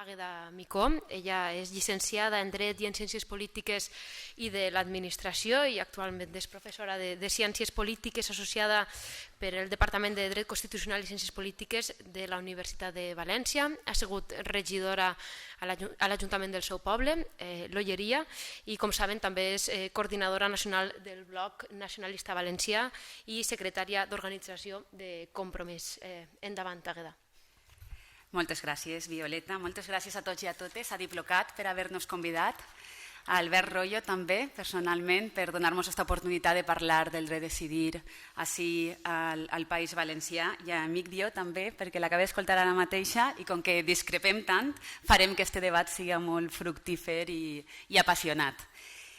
Àgueda Micó. Ella és llicenciada en Dret i en Ciències Polítiques i de l'Administració i actualment és professora de Ciències Polítiques associada per el Departament de Dret Constitucional i Ciències Polítiques de la Universitat de València. Ha sigut regidora a l'Ajuntament del seu poble, l'Olleria, i com saben també és coordinadora nacional del Bloc Nacionalista Valencià i secretària d'organització de Compromís. Endavant, Àgueda. Moltes gràcies, Violeta. Moltes gràcies a tots i a totes, a Diplocat per haver-nos convidat, a Albert Royo també, personalment, per donar-nos aquesta oportunitat de parlar del dret a decidir ací al País Valencià, i a Migdio també, perquè l'acabé d'escoltar ara mateixa i com que discrepem tant, farem que aquest debat sigui molt fructífer i apassionat.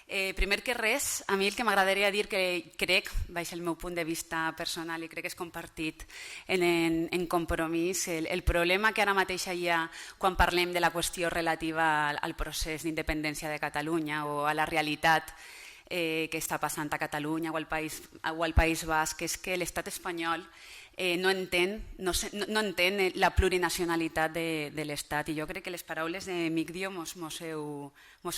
Primer que res, a mi el que m'agradaria dir que crec, baix el meu punt de vista personal i crec que és compartit en Compromís, el problema que ara mateix hi ha quan parlem de la qüestió relativa al procés d'independència de Catalunya o a la realitat que està passant a Catalunya o al País Basc és que l'estat espanyol no entén la plurinacionalitat de l'Estat, i jo crec que les paraules de Migdio mos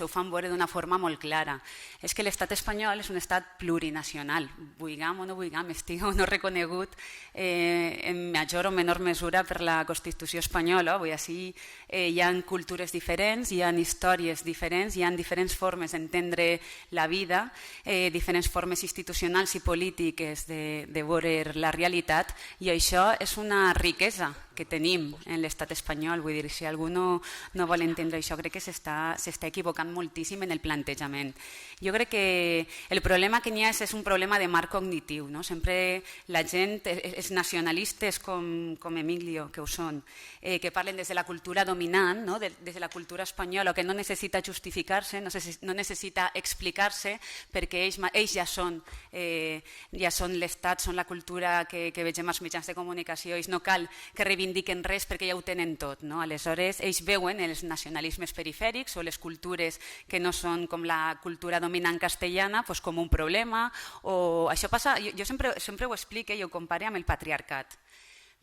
ho fan veure d'una forma molt clara. És que l'estat espanyol és un estat plurinacional, vulguem o no vulguem, estigui o no reconegut en major o menor mesura per la Constitució espanyola. Vull dir, hi ha cultures diferents, hi ha històries diferents, hi ha diferents formes d'entendre la vida, diferents formes institucionals i polítiques de veure la realitat, i això és una riquesa que tenim en l'estat espanyol. Vull dir, si algú no vol entendre això, crec que s'està equivocant moltíssim en el plantejament. Jo crec que el problema que n'hi ha és un problema de marc cognitiu. Sempre la gent, els nacionalistes com Emilio, que ho són, que parlen des de la cultura dominant, des de la cultura espanyola, que no necessita justificar-se, no necessita explicar-se, perquè ells ja són l'estat, són la cultura que vegem als mitjans de comunicació, ells no cal que reivindiquen res perquè ja ho tenen tot. Aleshores, ells veuen els nacionalismes perifèrics o les cultures que no són com la cultura dominant castellana com un problema. Això passa, jo sempre ho explico i ho compare amb el patriarcat,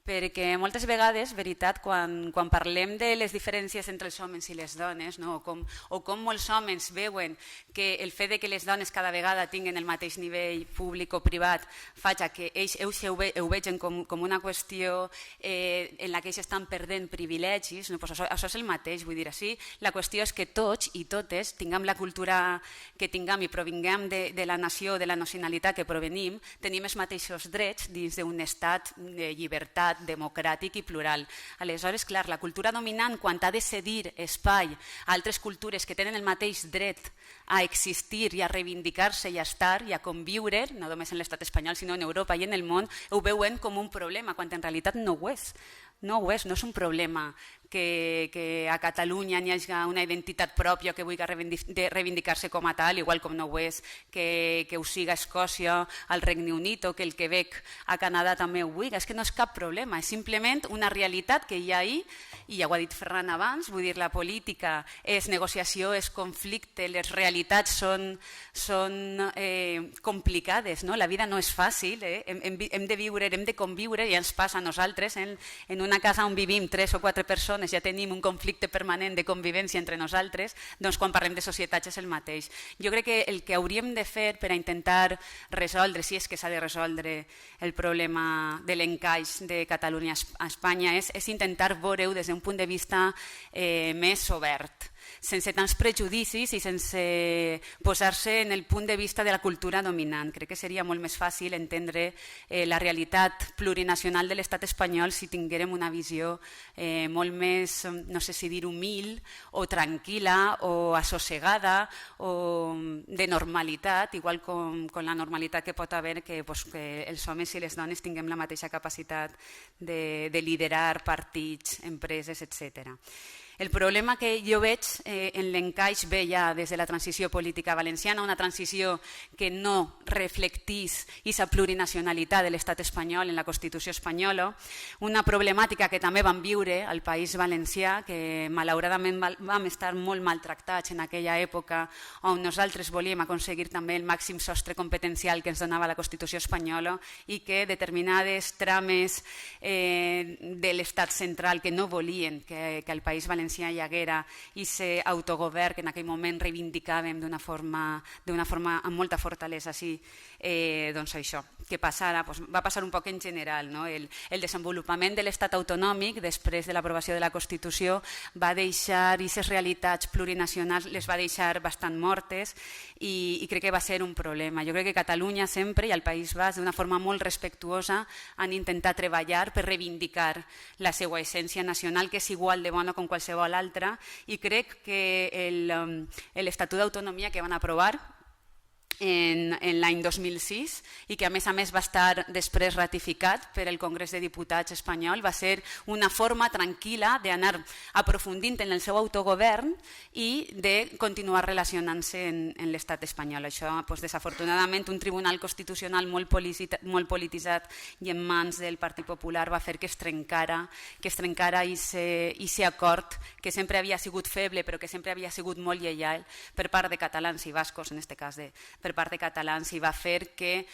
perquè moltes vegades, veritat, quan parlem de les diferències entre els homes i les dones, o com molts homes veuen que el fet que les dones cada vegada tinguin el mateix nivell públic o privat faig que ells ho vegin com una qüestió en la que ells estan perdent privilegis, això és el mateix. Vull dir, la qüestió és que tots i totes tinguem la cultura que tinguem i provinguem de la nació, de la nacionalitat que provenim, tenim els mateixos drets dins d'un estat de llibertat, democràtic i plural. Aleshores, clar, la cultura dominant, quan ha de cedir espai a altres cultures que tenen el mateix dret a existir i a reivindicar-se i a estar i a conviure, no només en l'estat espanyol, sinó en Europa i en el món, ho veuen com un problema, quan en realitat no ho és. No ho és, no és un problema que a Catalunya hi hagi una identitat pròpia que vulgui reivindicar-se com a tal, igual com no ho és que ho siga Escòcia, al Regne Unit, o que el Quebec a Canadà també ho vulgui. És que no és cap problema, és simplement una realitat que hi ha ahí, i ja ho ha dit Ferran abans, vull dir, la política és negociació, és conflicte, les realitats són complicades, la vida no és fàcil, hem de viure, hem de conviure, i ens passa a nosaltres en una casa on vivim 3 o 4 persones, ja tenim un conflicte permanent de convivència entre nosaltres, doncs quan parlem de societats és el mateix. Jo crec que el que hauríem de fer per a intentar resoldre, si és que s'ha de resoldre el problema de l'encaix de Catalunya a Espanya, és intentar veure-ho des d'un punt de vista més obert, sense tants prejudicis i sense posar-se en el punt de vista de la cultura dominant. Crec que seria molt més fàcil entendre la realitat plurinacional de l'estat espanyol si tinguérem una visió molt més, no sé si dir humil o tranquil·la o assossegada o de normalitat, igual com la normalitat que pot haver que els homes i les dones tinguem la mateixa capacitat de liderar partits, empreses, etc. El problema que jo veig en l'encaix ve ja des de la transició política valenciana, una transició que no reflectís aquesta plurinacionalitat de l'estat espanyol en la Constitució espanyola, una problemàtica que també vam viure al País Valencià, que malauradament vam estar molt maltractats en aquella època on nosaltres volíem aconseguir també el màxim sostre competencial que ens donava la Constitució espanyola i que determinades trames de l'estat central que no volien que el País Valencià Valencià hi haguera i ser autogovern que en aquell moment reivindicàvem d'una forma amb molta fortalesa. Sí, doncs això, què passara? Va passar un poc en general. El desenvolupament de l'estat autonòmic després de l'aprovació de la Constitució va deixar aquestes realitats plurinacionals, les va deixar bastant mortes i crec que va ser un problema. Jo crec que Catalunya sempre i el País Basc d'una forma molt respectuosa han intentat treballar per reivindicar la seva essència nacional, que és igual de bona com qualsevol altra, i crec que l'Estatut d'Autonomia que van aprovar en l'any 2006 i que a més va estar després ratificat per el Congrés de Diputats espanyol va ser una forma tranquil·la d'anar aprofundint en el seu autogovern i de continuar relacionant-se en l'estat espanyol. Això, desafortunadament, un tribunal constitucional molt polititzat i en mans del Partit Popular va fer que es trencara aquest acord que sempre havia sigut feble però que sempre havia sigut molt lleial per part de catalans i bascos, en aquest cas per part de catalans, i va fer que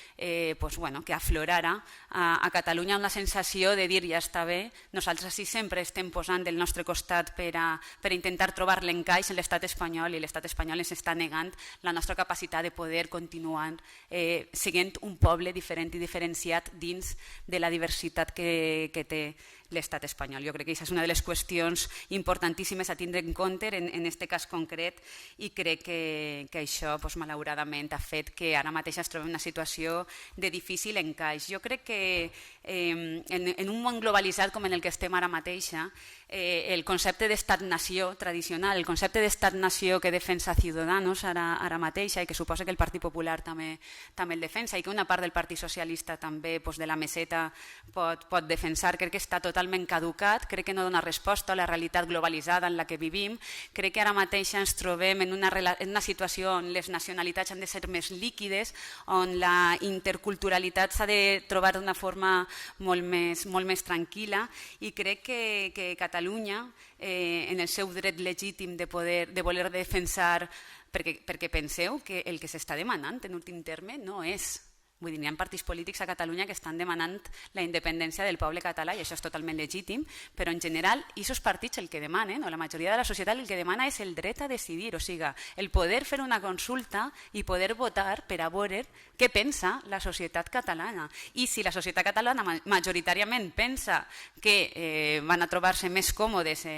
aflorara a Catalunya una sensació de dir ja està bé, nosaltres sí sempre estem posant del nostre costat per intentar trobar l'encaix en l'estat espanyol i l'estat espanyol ens està negant la nostra capacitat de poder continuar sent un poble diferent i diferenciat dins de la diversitat que té l'estat espanyol. Jo crec que aquesta és una de les qüestions importantíssimes a tindre en compte en aquest cas concret i crec que això malauradament ha fet que ara mateix es trobi en una situació de difícil encaix. Jo crec que en un món globalitzat com en el que estem ara mateixa, el concepte d'estat-nació tradicional, el concepte d'estat-nació que defensa Ciudadanos ara mateixa i que suposa que el Partit Popular també el defensa i que una part del Partit Socialista també de la meseta pot defensar, crec que està totalment caducat, crec que no dona resposta a la realitat globalitzada en la que vivim, crec que ara mateix ens trobem en una situació on les nacionalitats han de ser més líquides, on la interculturalitat s'ha de trobar d'una forma molt més tranquil·la i crec que Catalunya, en el seu dret legítim de voler defensar, perquè penseu que el que s'està demanant en últim terme no és... Vull dir, hi ha partits polítics a Catalunya que estan demanant la independència del poble català i això és totalment legítim, però en general aquests partits el que demanen, o la majoria de la societat el que demana és el dret a decidir, o sigui, el poder fer una consulta i poder votar per a veure què pensa la societat catalana. I si la societat catalana majoritàriament pensa que van a trobar-se més còmodes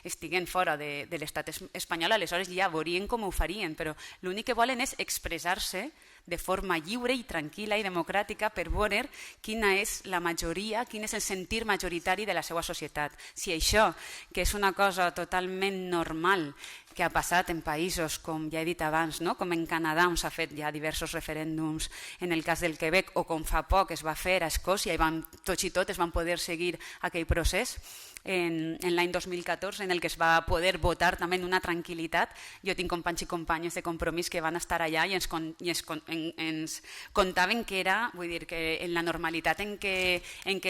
estiguent fora de l'estat espanyol, aleshores ja veurien com ho farien, però l'únic que volen és expressar-se de forma lliure i tranquil·la i democràtica per veure quina és la majoria, quin és el sentir majoritari de la seva societat. Si això, que és una cosa totalment normal, que ha passat en països, com ja he dit abans, com en Canadà, on s'ha fet ja diversos referèndums en el cas del Quebec, o com fa poc es va fer a Escòcia, i tots i totes van poder seguir aquell procés, en l'any 2014, en el que es va poder votar també en una tranquil·litat. Jo tinc companys i companyes de Compromís que van estar allà i ens contaven que era, vull dir, que en la normalitat en què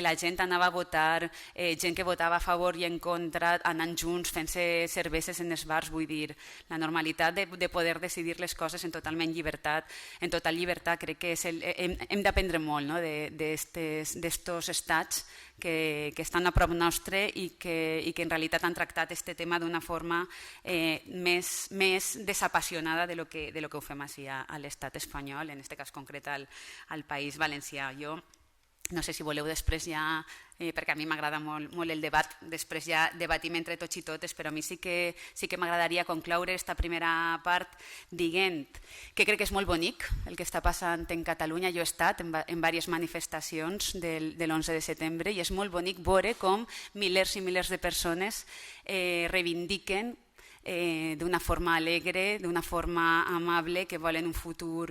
la gent anava a votar, gent que votava a favor i en contra, anant junts, fent-se cerveses en els bars, vull dir, la normalitat de poder decidir les coses en total llibertat, crec que hem d'aprendre molt d'estos estats que estan a prop nostre i que en realitat han tractat aquest tema d'una forma més desapassionada de lo que ho fem així a l'estat espanyol, en aquest cas concret al País Valencià. Jo no sé si voleu després ja, perquè a mi m'agrada molt el debat, després ja debatim entre tots i totes, però a mi sí que m'agradaria concloure aquesta primera part dient que crec que és molt bonic el que està passant en Catalunya. Jo he estat en diverses manifestacions de l'11 de setembre i és molt bonic veure com milers i milers de persones reivindiquen d'una forma alegre, d'una forma amable, que volen un futur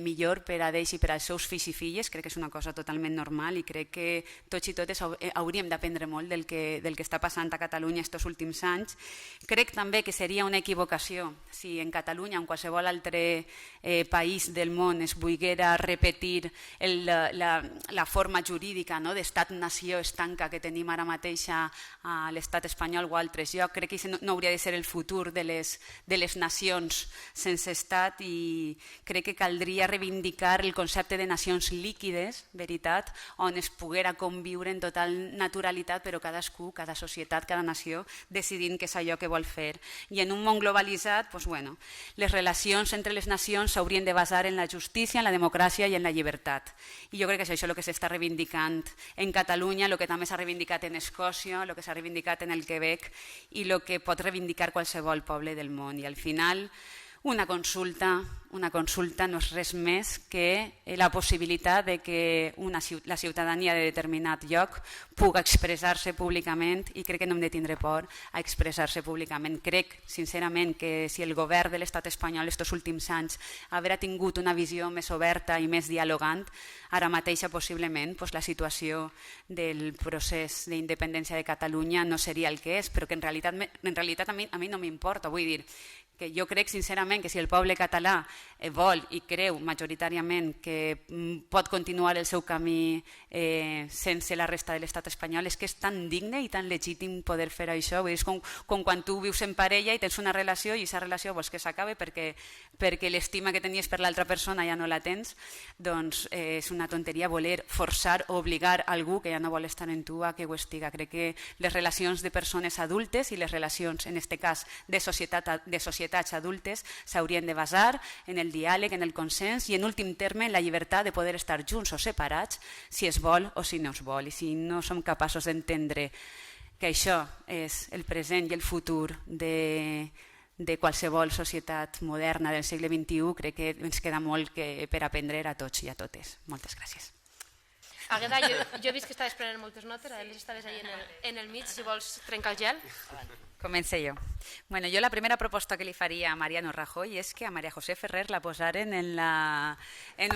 millor per a ells i per als seus fills i filles. Crec que és una cosa totalment normal i crec que tots i totes hauríem d'aprendre molt del que està passant a Catalunya aquests últims anys. Crec també que seria una equivocació si en Catalunya o en qualsevol altre país del món es volguera repetir la forma jurídica d'estat-nació estanca que tenim ara mateix a l'estat espanyol o a altres llocs. Crec que no hauria de ser el futur futur de les nacions sense estat, i crec que caldria reivindicar el concepte de nacions líquides, veritat, on es poguera conviure en total naturalitat, però cadascú, cada societat, cada nació, decidint què és allò que vol fer. I en un món globalitzat, doncs, bueno, les relacions entre les nacions s'haurien de basar en la justícia, en la democràcia i en la llibertat. I jo crec que és això el que s'està reivindicant en Catalunya, el que també s'ha reivindicat en Escòcia, el que s'ha reivindicat en el Quebec i el que pot reivindicar qualsevol poble del món. I al final una consulta no és res més que la possibilitat de que la ciutadania de determinat lloc pugui expressar-se públicament, i crec que no hem de tindre por a expressar-se públicament. Crec, sincerament, que si el govern de l'estat espanyol aquests últims anys haurà tingut una visió més oberta i més dialogant, ara mateix possiblement la situació del procés d'independència de Catalunya no seria el que és, però que en realitat a mi no m'importa. Vull dir que jo crec sincerament que si el poble català vol i creu majoritàriament que pot continuar el seu camí sense la resta de l'estat espanyol, és que és tan digne i tan legítim poder fer això. Vull dir, és com quan tu vius en parella i tens una relació i aquesta relació vols que s'acabi perquè l'estima que tenies per l'altra persona ja no la tens, doncs és una tonteria voler forçar o obligar algú que ja no vol estar en tu a que ho estiga. Crec que les relacions de persones adultes i les relacions, en aquest cas, de societats adultes s'haurien de basar en el diàleg, en el consens i, en últim terme, en la llibertat de poder estar junts o separats si es vol o si no es vol. I si no som capaços d'entendre que això és el present i el futur de qualsevol societat moderna del segle XXI, crec que ens queda molt per aprendre a tots i a totes. Moltes gràcies. Àgueda, jo he vist que estaves prenent moltes notes, estaves allà en el mig, si vols trencar el gel. Comencé jo. Bueno, jo la primera proposta que li faria a Mariano Rajoy és que a María José Ferrer la posaren en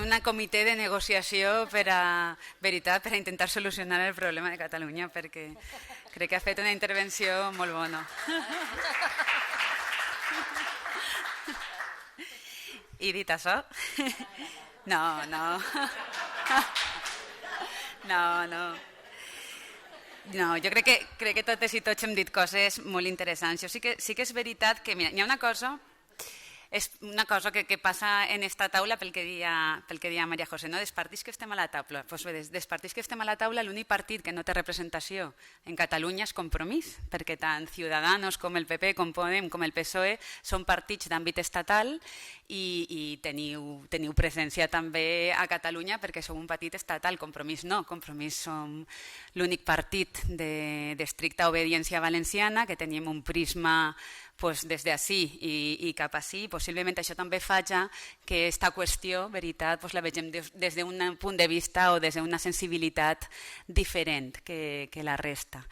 un comitè de negociació per a intentar solucionar el problema de Catalunya, perquè crec que ha fet una intervenció molt bona. I dit això, No, jo crec que totes i tots hem dit coses molt interessants. Sí que és veritat que hi ha una cosa que passa en esta taula pel que deia María José, no? Dels partits que estem a la taula. Doncs bé, dels partits que estem a la taula, l'únic partit que no té representació en Catalunya és Compromís, perquè tant Ciudadanos com el PP, com Podem, com el PSOE són partits d'àmbit estatal i teniu presència també a Catalunya perquè sou un partit estatal. Compromís no, Compromís som l'únic partit d'estricta obediència valenciana, que tenim un prisma des d'ací i cap ací. Possiblement això també faci que aquesta qüestió, veritat, la vegem des d'un punt de vista o des d'una sensibilitat diferent que la resta.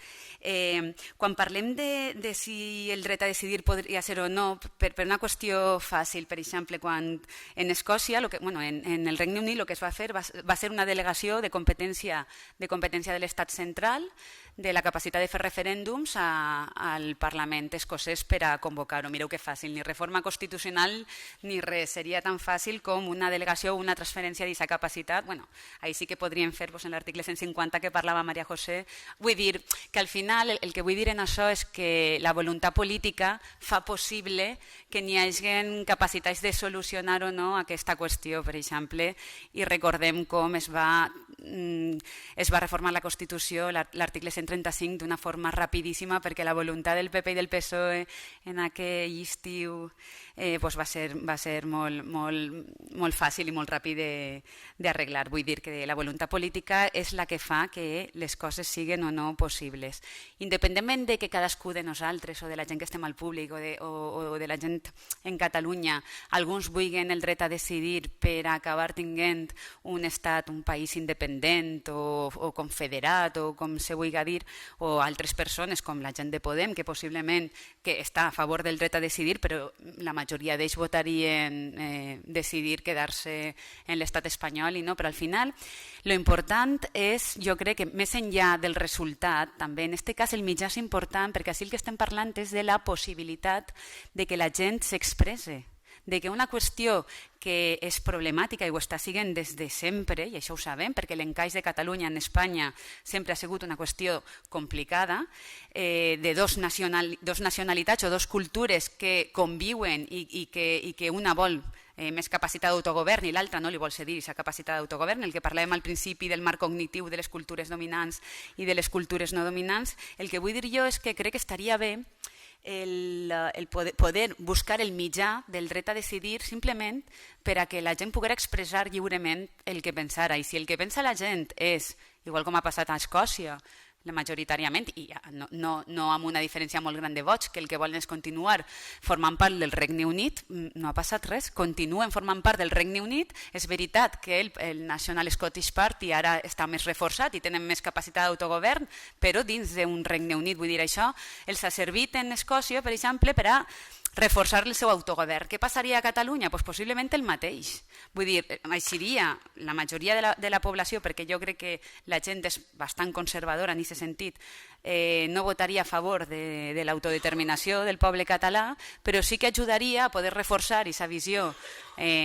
Quan parlem de si el dret a decidir podria ser o no, per una qüestió fàcil, per exemple, quan en Escòcia, en el Regne Unit, el que es va fer va ser una delegació de competència de l'estat central, de la capacitat de fer referèndums al Parlament escocès per a convocar-ho. Mireu que fàcil, ni reforma constitucional ni res. Seria tan fàcil com una delegació o una transferència d'aquesta capacitat. Ahí sí que podríem fer en l'article 150 que parlava María José. Vull dir que al final el que vull dir en això és que la voluntat política fa possible que n'hi hagi capacitats de solucionar o no aquesta qüestió, per exemple, i recordem com es va reformar la Constitució, l'article 135, d'una forma rapidíssima, perquè la voluntat del PP i del PSOE en aquell estiu va ser molt fàcil i molt ràpid d'arreglar. Vull dir que la voluntat política és la que fa que les coses siguin o no possibles. Independentment de que cadascú de nosaltres o de la gent que estem al públic o de la gent en Catalunya, alguns vulguin el dret a decidir per acabar tinguent un estat, un país independent o confederat o com se vulgui dir, o altres persones com la gent de Podem, que possiblement està a favor del dret a decidir, però la majoria d'ells votarien decidir quedar-se en l'estat espanyol i no, però al final lo important és, jo crec que més enllà del resultat, també en aquest cas el mitjà és important perquè així el que estem parlant és de la possibilitat de que la gent s'expresse, de que una qüestió que és problemàtica i ho està sent des de sempre, i això ho sabem, perquè l'encaix de Catalunya en Espanya sempre ha sigut una qüestió complicada, de dos nacionalitats o dos cultures que conviuen i que una vol més capacitat d'autogovern i l'altra no li vol cedir aquesta capacitat d'autogovern, el que parlàvem al principi del marc cognitiu de les cultures dominants i de les cultures no dominants. El que vull dir jo és que crec que estaria bé el poder buscar el mitjà del dret a decidir simplement per a que la gent poguera expressar lliurement el que pensara. I si el que pensa la gent és, igual com ha passat a Escòcia, majoritàriament, i no amb una diferència molt gran de vots, que el que volen és continuar formant part del Regne Unit, no ha passat res, continuen formant part del Regne Unit. És veritat que el National Scottish Party ara està més reforçat i tenen més capacitat d'autogovern, però dins d'un Regne Unit, vull dir, això els ha servit en Escòcia, per exemple, per a reforçar el seu autogovern. Què passaria a Catalunya? Pues possiblement el mateix. Vull dir, eixiria la majoria de la població, perquè jo crec que la gent és bastant conservadora en aquest sentit, no votaria a favor de l'autodeterminació del poble català, però sí que ajudaria a poder reforçar aquesta visió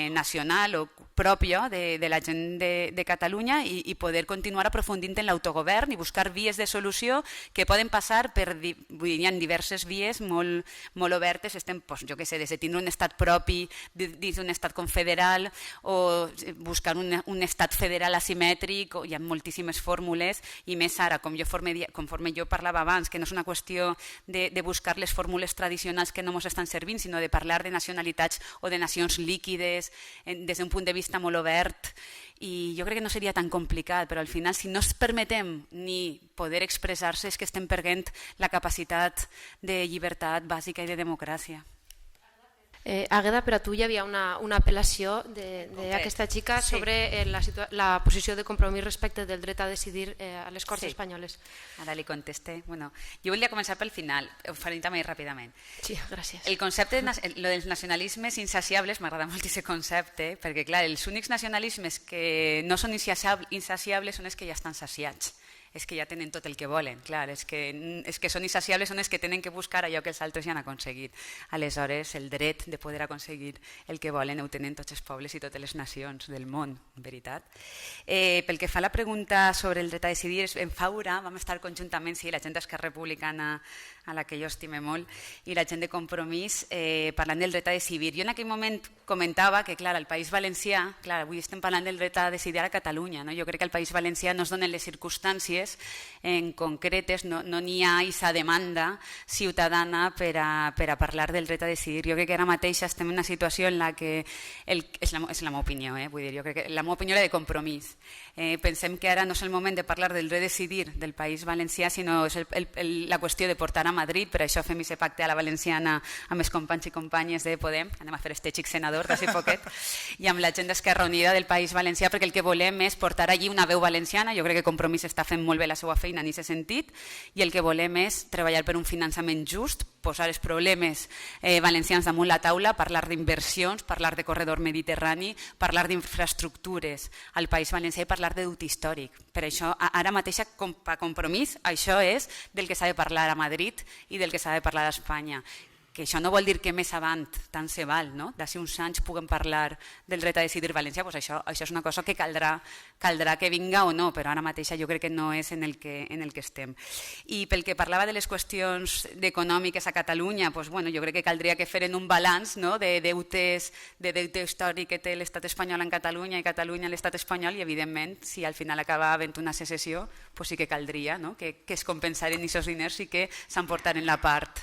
nacional o pròpia de la gent de Catalunya i poder continuar aprofundint en l'autogovern i buscar vies de solució que poden passar per... Vull dir, hi ha diverses vies molt obertes. Estem, jo què sé, des de tindre un estat propi dins d'un estat confederal o buscar un estat federal asimètric. Hi ha moltíssimes fórmules i més ara, conforme jo parlava abans, que no és una qüestió de buscar les fórmules tradicionals que no ens estan servint, sinó de parlar de nacionalitats o de nacions líquides des d'un punt de vista molt obert, i jo crec que no seria tan complicat, però al final si no es permetem ni poder expressar-se és que estem perdent la capacitat de llibertat bàsica i de democràcia. Àgueda, per a tu hi havia una apel·lació d'aquesta xica sobre la posició de Compromís respecte del dret a decidir a les Corts Espanyoles. Ara li contesté. Jo volia començar pel final, ho faré també ràpidament. Sí, gràcies. El concepte dels nacionalismes insaciables, m'agrada molt aquest concepte, perquè clar, els únics nacionalismes que no són insaciables són els que ja estan saciats. És que ja tenen tot el que volen, clar, és que són insaciables, són els que tenen que buscar allò que els altres ja han aconseguit. Aleshores, el dret de poder aconseguir el que volen ho tenen tots els pobles i totes les nacions del món, en veritat. Pel que fa a la pregunta sobre el dret a decidir, en Faura vam estar conjuntament, sí, la gent d'Esquerra Republicana, a la que jo estime molt, i la gent de Compromís, parlant del dret a decidir. Jo en aquell moment comentava que, clar, al País Valencià, clar, avui estem parlant del dret a decidir a Catalunya, no? Jo crec que al País Valencià no es donen les circumstàncies en concretes, no n'hi ha aquesta demanda ciutadana per a parlar del dret a decidir. Jo crec que ara mateix estem en una situació en la que, és la meva opinió, vull dir, jo crec que la meva opinió era de Compromís. Pensem que ara no és el moment de parlar del dret a decidir del País Valencià, sinó és la qüestió de portar a Madrid, per això fem aquest pacte a la valenciana amb els companys i companyes de Podem, anem a fer este xic senador d'ací poquet, i amb la gent d'Esquerra Unida del País Valencià, perquè el que volem és portar allí una veu valenciana. Jo crec que Compromís està fent molt bé la seva feina en aquest sentit, i el que volem és treballar per un finançament just, posar els problemes valencians damunt la taula, parlar d'inversions, parlar de corredor mediterrani, parlar d'infraestructures al País Valencià i parlar de deute històric. Per això, ara mateix, a Compromís, això és del que s'ha de parlar a Madrid i del que s'ha de parlar a Espanya. Que això no vol dir que més avant, tant se val, no? D'ací uns anys puguem parlar del dret a decidir valencià, doncs això és una cosa que caldrà que vinga o no, però ara mateix jo crec que no és en el que estem. I pel que parlava de les qüestions econòmiques a Catalunya, doncs, jo crec que caldria que feren un balanç de deute històric que té l'estat espanyol en Catalunya i Catalunya en l'estat espanyol, i evidentment, si al final acaba havent una secessió, doncs sí que caldria que es compensaren aquests diners i que s'emportaren la part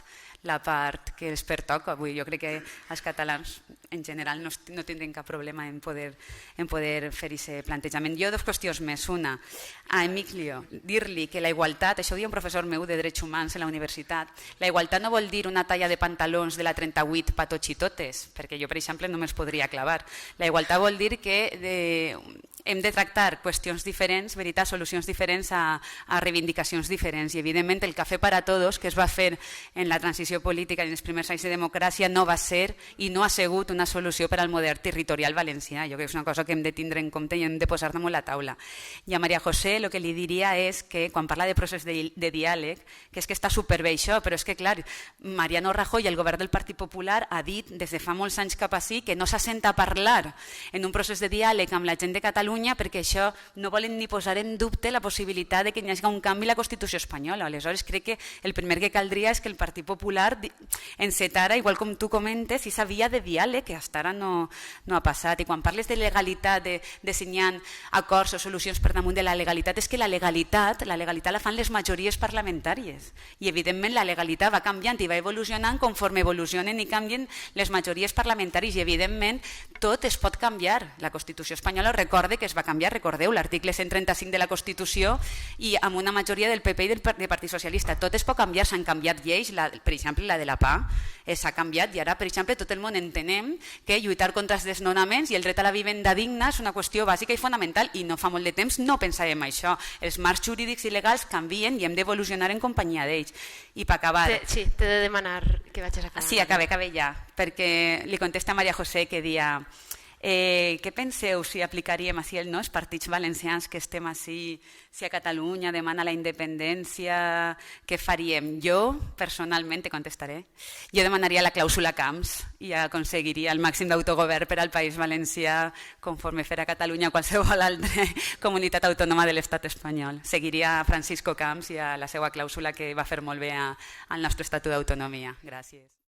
que els pertoca. Jo crec que els catalans en general no tindrien cap problema en poder fer aquest plantejament. Jo dues qüestions més. Una, a Emilio, dir-li que la igualtat, això ho diu un professor meu de Drets Humans a la universitat, la igualtat no vol dir una talla de pantalons de la 38 pa tots i totes, perquè jo, per exemple, no me'ls podria clavar. La igualtat vol dir que hem de tractar qüestions diferents, veritat, solucions diferents a reivindicacions diferents. I, evidentment, el cafè para todos, que es va fer en la transició política i en els primers anys de democràcia, no va ser i no ha sigut una solució per al model territorial valencià. Jo crec que és una cosa que hem de tindre en compte i hem de posar damunt la taula. I a Maria José el que li diria és que, quan parla de procés de diàleg, que és que està superbé això, però és que, clar, Mariano Rajoy, el govern del Partit Popular, ha dit des de fa molts anys cap ací que no s'assenta a parlar en un procés de diàleg amb la gent de Catalunya perquè això no volen ni posar en dubte la possibilitat de que hi hagi un canvi a la Constitució espanyola. Aleshores, crec que el primer que caldria és que el Partit Popular encetara, igual com tu comentes, esa via de diàleg que fins ara no ha passat. I quan parles de legalitat, de signar acords o solucions per damunt de la legalitat, és que la legalitat la fan les majories parlamentàries. I, evidentment, la legalitat va canviant i va evolucionant conforme evolucionen i canvien les majories parlamentàries. I, evidentment, tot es pot canviar. La Constitució espanyola recorde que es va canviar, recordeu, l'article 135 de la Constitució i amb una majoria del PP i del Partit Socialista. Tot es pot canviar, s'han canviat lleis, per exemple, la de la PA s'ha canviat i ara, per exemple, tot el món entenem que lluitar contra els desnonaments i el dret a la vivenda digna és una qüestió bàsica i fonamental i no fa molt de temps no pensàvem això. Els marcs jurídics i legals canvien i hem d'evolucionar en companyia d'ells. I per acabar... Sí, t'he de demanar que vagis acabant. Sí, acabé ja, perquè li contesta a Maria José que dia... Què penseu si aplicaríem així els partits valencians que estem així, si a Catalunya demana la independència, què faríem? Jo, personalment, te contestaré, jo demanaria la clàusula Camps i aconseguiria el màxim d'autogovern per al País Valencià conforme fer a Catalunya qualsevol altra comunitat autònoma de l'estat espanyol. Seguiria a Francisco Camps i a la seva clàusula que va fer molt bé al nostre Estatut d'Autonomia. Gràcies.